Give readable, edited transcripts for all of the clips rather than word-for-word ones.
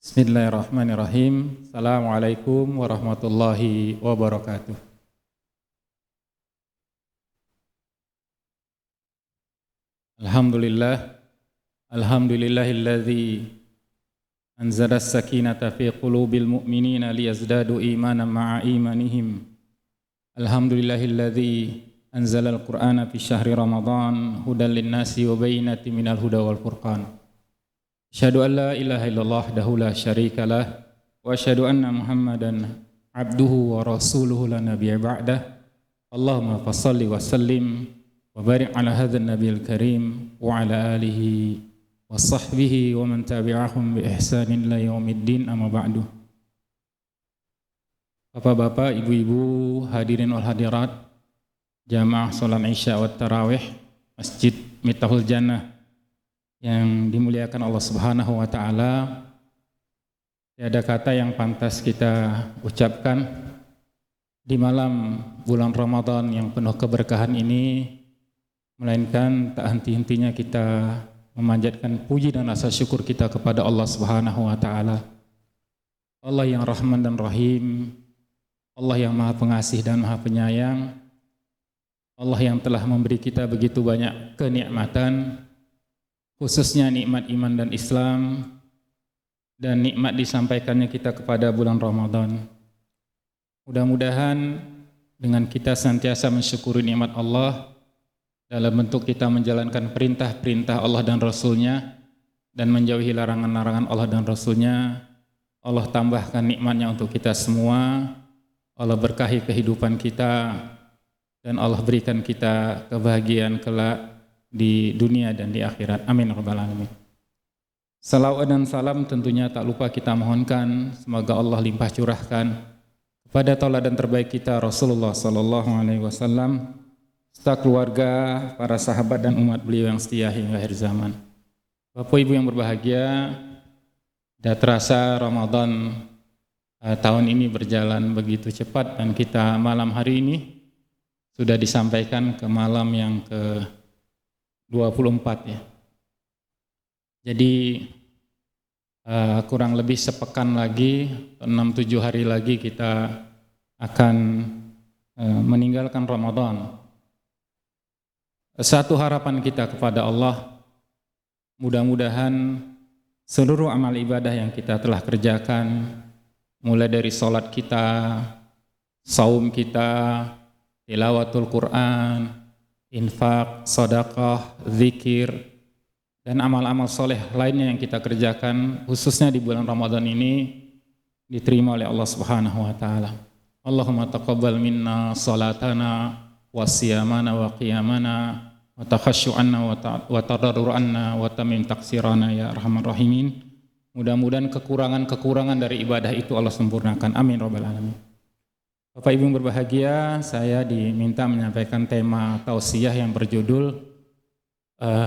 Bismillahirrahmanirrahim. Assalamualaikum warahmatullahi wabarakatuh. Alhamdulillahilladzi anzala as-sakinata fi qulubil mu'minina liyazdadu imanan ma'a imanihim. Alhamdulillahilladzi anzala al-Qur'ana fi syahri Ramadan hudan lin-nasi wa bayyinatin minal huda wal furqan. Asyhadu an la ilaha illallah wahdahu la syarika lah wa asyhadu anna Muhammadan abduhu wa rasuluhu la nabiyya ba'dah. Allahumma fashalli wa sallim wa barik ala hadzal nabiyil karim wa ala alihi wa sahbihi wa man tabi'ahum bi ihsanin ila yaumiddin, amma ba'du. Bapak-bapak, ibu-ibu, hadirin wal hadirat jamaah salat Isya wa tarawih Masjid Miftahul Jannah yang dimuliakan Allah Subhanahu wa taala, tiada kata yang pantas kita ucapkan di malam bulan Ramadan yang penuh keberkahan ini melainkan tak henti-hentinya kita memanjatkan puji dan rasa syukur kita kepada Allah Subhanahu wa taala. Allah yang Rahman dan Rahim, Allah yang Maha Pengasih dan Maha Penyayang, Allah yang telah memberi kita begitu banyak kenikmatan, khususnya nikmat iman dan Islam, dan nikmat disampaikannya kita kepada bulan Ramadan. Mudah-mudahan dengan kita senantiasa mensyukuri nikmat Allah dalam bentuk kita menjalankan perintah-perintah Allah dan Rasul-Nya dan menjauhi larangan-larangan Allah dan Rasul-Nya, Allah tambahkan nikmatnya untuk kita semua, Allah berkahi kehidupan kita, dan Allah berikan kita kebahagiaan kelak di dunia dan di akhirat. Amin rabbal alamin. Salawat dan salam tentunya tak lupa kita mohonkan semoga Allah limpah curahkan kepada tauladan terbaik kita Rasulullah sallallahu alaihi wasallam serta keluarga, para sahabat dan umat beliau yang setia hingga akhir zaman. Bapak Ibu yang berbahagia, sudah terasa Ramadan tahun ini berjalan begitu cepat dan kita malam hari ini sudah disampaikan ke malam yang ke 24 ya. Jadi kurang lebih sepekan lagi, 6-7 hari lagi kita akan meninggalkan Ramadan. Satu harapan kita kepada Allah, mudah-mudahan seluruh amal ibadah yang kita telah kerjakan, mulai dari salat kita, saum kita, tilawatul Quran, infak, sedekah, zikir, dan amal-amal soleh lainnya yang kita kerjakan khususnya di bulan Ramadan ini diterima oleh Allah Subhanahu wa taala. Allahumma taqabbal minna salatana wa siyamana wa qiyamana wa takhasyu'anna wa tadarru'anna wa tamim taksirana ya arhamar rahimin. Mudah-mudahan kekurangan-kekurangan dari ibadah itu Allah sempurnakan. Amin rabbal alamin. Bapak Ibu yang berbahagia, saya diminta menyampaikan tema tausiah yang berjudul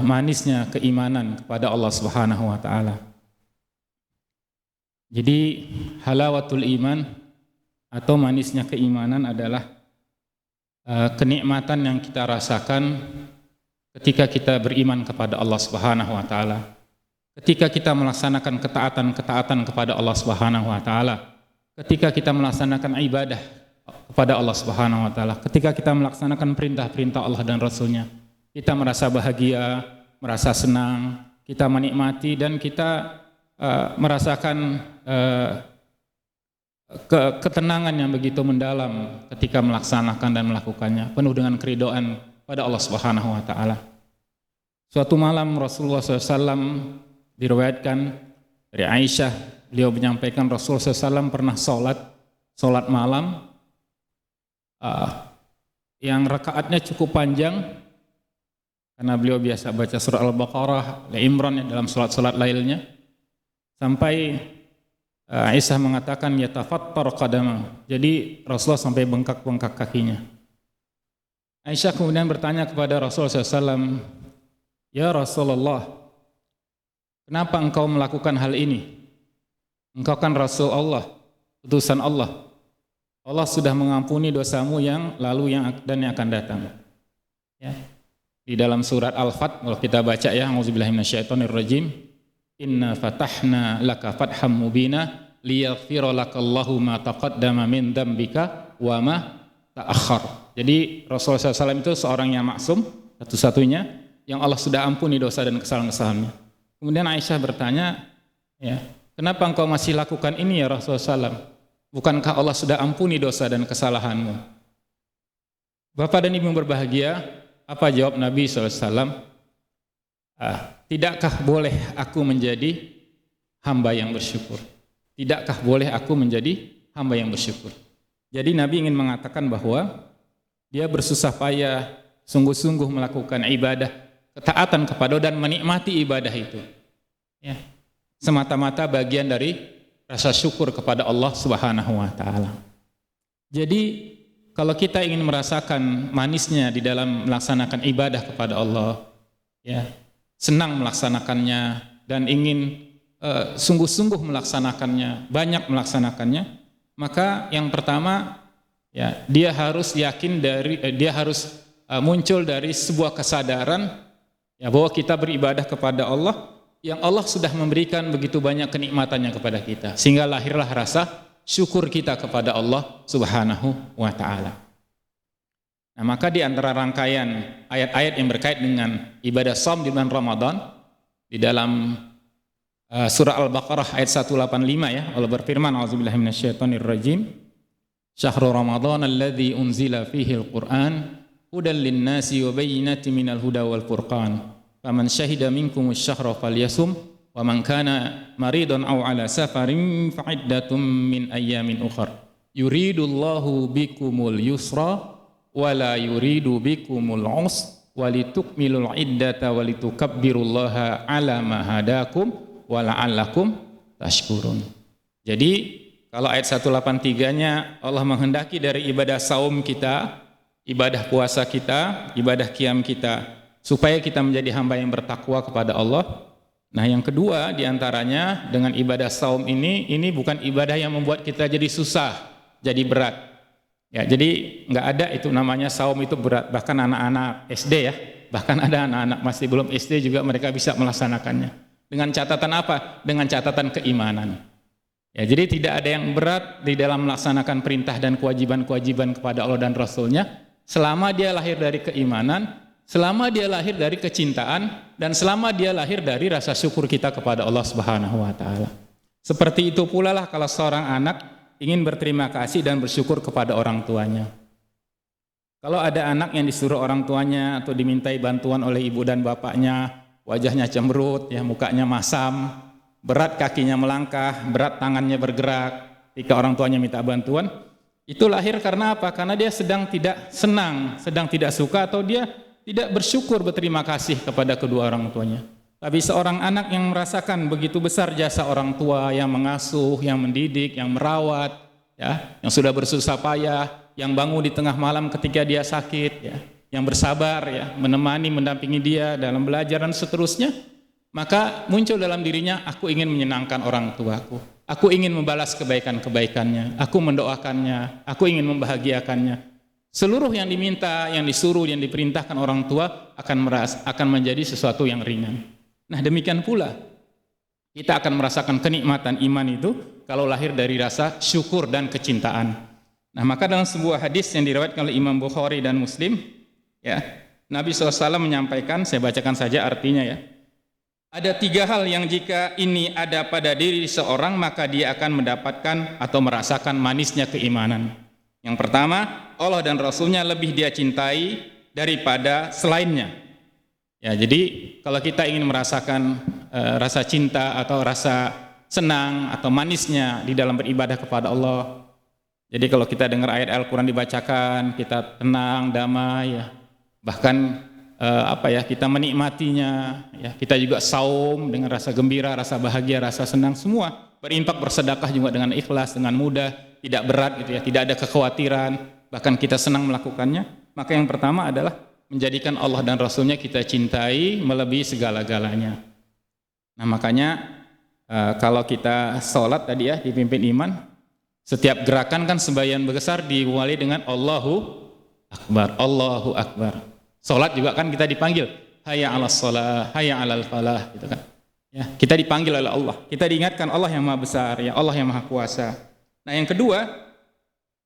manisnya keimanan kepada Allah Subhanahu wa taala. Jadi halawatul iman atau manisnya keimanan adalah kenikmatan yang kita rasakan ketika kita beriman kepada Allah Subhanahu wa taala. Ketika kita melaksanakan ketaatan-ketaatan kepada Allah Subhanahu wa taala. Ketika kita melaksanakan ibadah kepada Allah Subhanahu wa taala, ketika kita melaksanakan perintah-perintah Allah dan Rasul-Nya, kita merasa bahagia, merasa senang, kita menikmati dan kita merasakan ketenangan yang begitu mendalam ketika melaksanakan dan melakukannya, penuh dengan keridhaan pada Allah Subhanahu wa taala. Suatu malam Rasulullah SAW diriwayatkan dari Aisyah, beliau menyampaikan Rasulullah SAW pernah sholat malam yang rakaatnya cukup panjang karena beliau biasa baca surah Al-Baqarah, Al-Imran dalam sholat-sholat lailnya, sampai Aisyah mengatakan yatafattar qadama, jadi Rasulullah sampai bengkak-bengkak kakinya. Aisyah kemudian bertanya kepada Rasulullah SAW, ya Rasulullah, kenapa engkau melakukan hal ini? Engkau kan Rasul Allah, utusan Allah. Allah sudah mengampuni dosamu yang lalu dan yang akan datang. Ya. Di dalam surat Al-Fat, kalau kita baca ya, auzubillahi minasyaitonirrajim, inna fatahna laka fatham mubina liyaghfira lakallahu ma taqaddama min dzambika wa ma ta'akhkhar. Jadi Rasulullah SAW itu seorang yang maksum, satu-satunya yang Allah sudah ampuni dosa dan kesalahan-kesalahannya. Kemudian Aisyah bertanya, ya, kenapa engkau masih lakukan ini ya Rasulullah SAW? Bukankah Allah sudah ampuni dosa dan kesalahanmu? Bapak dan Ibu berbahagia, apa jawab Nabi SAW? Tidakkah boleh aku menjadi hamba yang bersyukur? Tidakkah boleh aku menjadi hamba yang bersyukur? Jadi Nabi ingin mengatakan bahwa dia bersusah payah, sungguh-sungguh melakukan ibadah, ketaatan kepada dan menikmati ibadah itu. Ya. Semata-mata bagian dari rasa syukur kepada Allah Subhanahu wa taala. Jadi kalau kita ingin merasakan manisnya di dalam melaksanakan ibadah kepada Allah, ya, senang melaksanakannya dan ingin sungguh-sungguh melaksanakannya, banyak melaksanakannya, maka yang pertama, ya, dia harus yakin dia harus muncul dari sebuah kesadaran, ya, bahwa kita beribadah kepada Allah yang Allah sudah memberikan begitu banyak kenikmatannya kepada kita, sehingga lahirlah rasa syukur kita kepada Allah Subhanahu wa taala. Nah, maka di antara rangkaian ayat-ayat yang berkait dengan ibadah shaum di bulan Ramadan, di dalam surah Al-Baqarah ayat 185, ya, Allah berfirman, a'udzubillahi minasyaitonirrajim, syahrul Ramadan alladzi unzila fihi al-Qur'an hudan lin-nasi wa bayyinatin minal huda wal furqan faman syahida minkumus syahra falyasum wa man kana maridan aw ala safarin fa iddatum min ayyamin ukhra yuridullahu bikumul yusra wa la yuridu bikumul usra walitukmilul iddata walitukabbirullaha ala ma hadakum wa la'allakum tashkurun. Jadi kalau ayat 183-nya Allah menghendaki dari ibadah saum kita, ibadah puasa kita, ibadah qiyam kita, supaya kita menjadi hamba yang bertakwa kepada Allah. Nah, yang kedua diantaranya dengan ibadah saum ini bukan ibadah yang membuat kita jadi susah, jadi berat. Ya, jadi nggak ada itu namanya saum itu berat. Bahkan anak-anak SD, ya, bahkan ada anak-anak masih belum SD juga mereka bisa melaksanakannya. Dengan catatan apa? Dengan catatan keimanan. Ya, jadi tidak ada yang berat di dalam melaksanakan perintah dan kewajiban-kewajiban kepada Allah dan Rasulnya selama dia lahir dari keimanan, selama dia lahir dari kecintaan, dan selama dia lahir dari rasa syukur kita kepada Allah Subhanahu wa taala. Seperti itu pula lah kalau seorang anak ingin berterima kasih dan bersyukur kepada orang tuanya. Kalau ada anak yang disuruh orang tuanya atau dimintai bantuan oleh ibu dan bapaknya, wajahnya cemberut, ya, mukanya masam, berat kakinya melangkah, berat tangannya bergerak ketika orang tuanya minta bantuan, itu lahir karena apa? Karena dia sedang tidak senang, sedang tidak suka, atau dia tidak bersyukur berterima kasih kepada kedua orang tuanya. Tapi seorang anak yang merasakan begitu besar jasa orang tua yang mengasuh, yang mendidik, yang merawat, ya, yang sudah bersusah payah, yang bangun di tengah malam ketika dia sakit, ya, yang bersabar, ya, menemani, mendampingi dia dalam belajar dan seterusnya, maka muncul dalam dirinya, aku ingin menyenangkan orang tuaku, aku ingin membalas kebaikan-kebaikannya, aku mendoakannya, aku ingin membahagiakannya. Seluruh yang diminta, yang disuruh, yang diperintahkan orang tua akan menjadi sesuatu yang ringan. Nah, demikian pula kita akan merasakan kenikmatan iman itu kalau lahir dari rasa syukur dan kecintaan. Nah, maka dalam sebuah hadis yang diriwayatkan oleh Imam Bukhari dan Muslim, ya, Nabi SAW menyampaikan, saya bacakan saja artinya, ya. Ada 3 hal yang jika ini ada pada diri seorang, maka dia akan mendapatkan atau merasakan manisnya keimanan. Yang pertama, Allah dan Rasulnya lebih dia cintai daripada selainnya. Ya, jadi kalau kita ingin merasakan rasa cinta atau rasa senang atau manisnya di dalam beribadah kepada Allah, jadi kalau kita dengar ayat Al-Quran dibacakan, kita tenang, damai, ya. Bahkan kita menikmatinya, ya. Kita juga saum dengan rasa gembira, rasa bahagia, rasa senang, semua. Berinfak, bersedekah juga dengan ikhlas, dengan mudah, tidak berat gitu, ya. Tidak ada kekhawatiran, bahkan kita senang melakukannya. Maka yang pertama adalah menjadikan Allah dan Rasulnya kita cintai melebihi segala-galanya. Nah, makanya kalau kita sholat tadi, ya, dipimpin iman, setiap gerakan kan sembahyang besar diawali dengan Allahu Akbar, Allahu Akbar. Sholat juga kan kita dipanggil hayya 'alas shalah, hayya 'alal falah, gitu kan. Ya, kita dipanggil oleh Allah. Kita diingatkan Allah yang Maha Besar, ya Allah yang Maha Kuasa. Nah, yang kedua,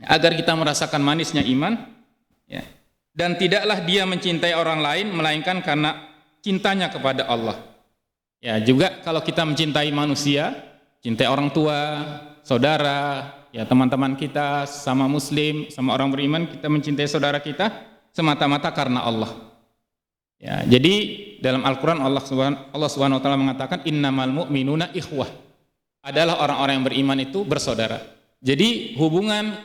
agar kita merasakan manisnya iman, ya, dan tidaklah dia mencintai orang lain melainkan karena cintanya kepada Allah. Ya, juga kalau kita mencintai manusia, cintai orang tua, saudara, ya teman-teman kita, sama muslim, sama orang beriman, kita mencintai saudara kita semata-mata karena Allah. Ya, jadi dalam Al-Quran Allah Subhanahu wa Ta'ala mengatakan innamal mu'minuna ikhwah, adalah orang-orang yang beriman itu bersaudara. Jadi hubungan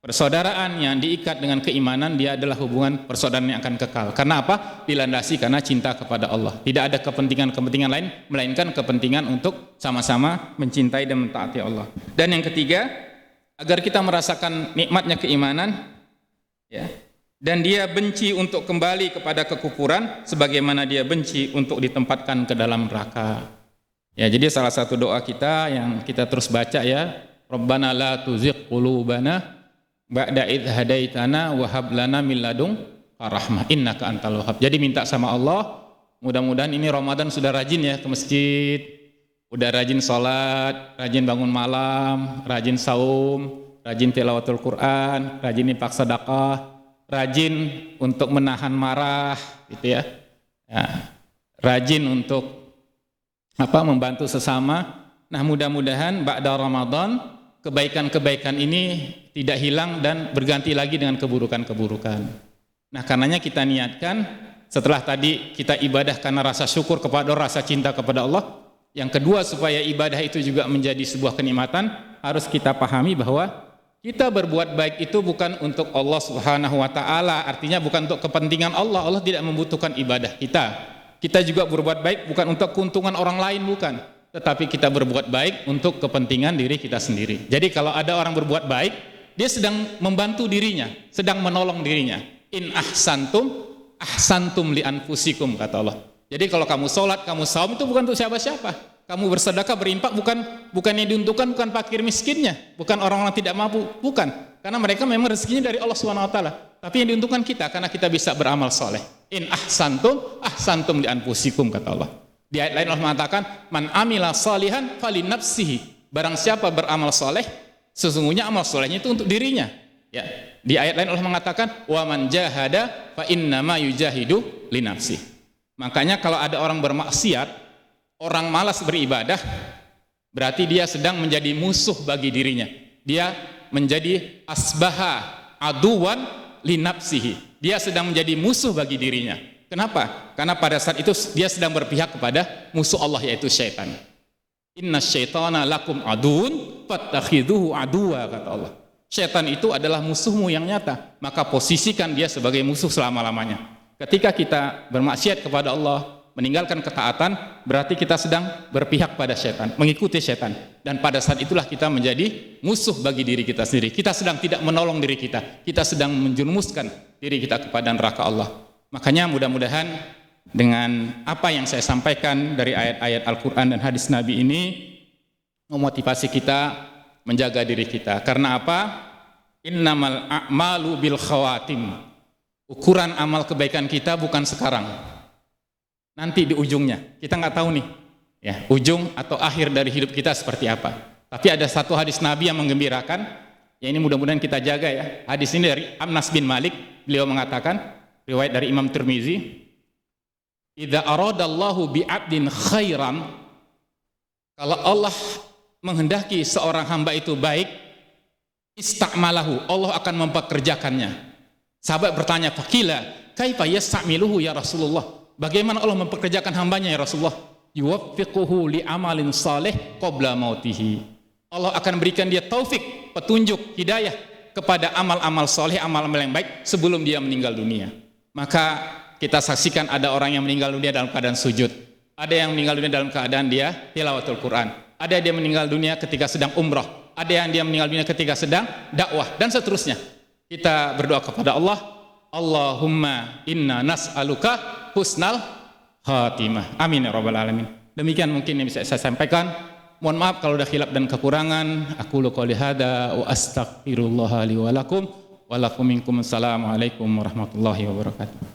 persaudaraan yang diikat dengan keimanan, dia adalah hubungan persaudaraan yang akan kekal. Karena apa? Dilandasi karena cinta kepada Allah. Tidak ada kepentingan-kepentingan lain melainkan kepentingan untuk sama-sama mencintai dan mentaati Allah. Dan yang ketiga, agar kita merasakan nikmatnya keimanan, ya, dan dia benci untuk kembali kepada kekufuran sebagaimana dia benci untuk ditempatkan ke dalam neraka. Ya, jadi salah satu doa kita yang kita terus baca, ya, Rabbana la tuzigh qulubana ba'da idh hadaitana wa hab lana min ladunka rahmah innaka antal wahhab. Jadi minta sama Allah, mudah-mudahan ini Ramadan sudah rajin ya ke masjid, udah rajin sholat, rajin bangun malam, rajin saum, rajin tilawatul Quran, rajin infak sedekah, rajin untuk menahan marah, gitu ya. Ya, rajin untuk membantu sesama. Nah, mudah-mudahan ba'da Ramadan kebaikan-kebaikan ini tidak hilang dan berganti lagi dengan keburukan-keburukan. Nah, karenanya kita niatkan setelah tadi kita ibadah karena rasa syukur kepada Allah, rasa cinta kepada Allah. Yang kedua, supaya ibadah itu juga menjadi sebuah kenikmatan, harus kita pahami bahwa kita berbuat baik itu bukan untuk Allah Subhanahu wa Ta'ala, artinya bukan untuk kepentingan Allah. Allah tidak membutuhkan ibadah kita. Kita juga berbuat baik bukan untuk keuntungan orang lain, bukan, tetapi kita berbuat baik untuk kepentingan diri kita sendiri. Jadi kalau ada orang berbuat baik, dia sedang membantu dirinya, sedang menolong dirinya. In ahsantum li anfusikum, kata Allah. Jadi kalau kamu sholat, kamu saum, itu bukan untuk siapa-siapa. Kamu bersedekah, berimpak, bukan yang diuntukkan, bukan fakir miskinnya, bukan orang-orang tidak mampu, bukan. Karena mereka memang rezekinya dari Allah Subhanahu wa Ta'ala. Tapi yang diuntungkan kita, karena kita bisa beramal soleh. In ahsantum li anfusikum, kata Allah. Di ayat lain Allah mengatakan, man amila salihan fali nafsihi. Barang siapa beramal soleh, sesungguhnya amal solehnya itu untuk dirinya. Ya. Di ayat lain Allah mengatakan, wa man jahada fa innama yujahidu li nafsihi. Makanya kalau ada orang bermaksiat, orang malas beribadah, berarti dia sedang menjadi musuh bagi dirinya. Dia menjadi asbaha aduwan li nafsihi. Dia sedang menjadi musuh bagi dirinya. Kenapa? Karena pada saat itu dia sedang berpihak kepada musuh Allah, yaitu syaitan. Inna syaitana lakum aduun fattakhiduhu aduwa, kata Allah. Syaitan itu adalah musuhmu yang nyata, maka posisikan dia sebagai musuh selama-lamanya. Ketika kita bermaksiat kepada Allah, meninggalkan ketaatan, berarti kita sedang berpihak pada syaitan, mengikuti syaitan. Dan pada saat itulah kita menjadi musuh bagi diri kita sendiri. Kita sedang tidak menolong diri kita, kita sedang menjerumuskan diri kita kepada neraka Allah. Makanya mudah-mudahan dengan apa yang saya sampaikan dari ayat-ayat Al-Quran dan hadis Nabi ini memotivasi kita menjaga diri kita. Karena apa? Innamal a'malu bil khawatim. Ukuran amal kebaikan kita bukan sekarang, nanti di ujungnya. Kita nggak tahu nih, ya, ujung atau akhir dari hidup kita seperti apa. Tapi ada satu hadis Nabi yang menggembirakan, ya ini mudah-mudahan kita jaga ya. Hadis ini dari Anas bin Malik, beliau mengatakan, riwayat dari Imam Tirmizi, idza aradallahu bi'abdin khairan, kalau Allah menghendaki seorang hamba itu baik, istakmalahu, Allah akan mempekerjakannya. Sahabat bertanya, faqila kaifa yasta'miluhu ya Rasulullah? Bagaimana Allah mempekerjakan hambanya ya Rasulullah? Yuwaffiquhu li amalin salih qabla mautihi. Allah akan berikan dia taufik, petunjuk, hidayah kepada amal-amal saleh, amal-amal yang baik sebelum dia meninggal dunia. Maka kita saksikan ada orang yang meninggal dunia dalam keadaan sujud, ada yang meninggal dunia dalam keadaan dia tilawatul Quran, ada yang dia meninggal dunia ketika sedang umrah, ada yang dia meninggal dunia ketika sedang dakwah, dan seterusnya. Kita berdoa kepada Allah, Allahumma inna nas'aluka husnal khatimah. Amin ya rabbal alamin. Demikian mungkin yang bisa saya sampaikan. Mohon maaf kalau ada khilaf dan kekurangan. Aku qouli hada wa astaghfirullah li wa lakum wa lakum minkum. Assalamualaikum warahmatullahi wabarakatuh.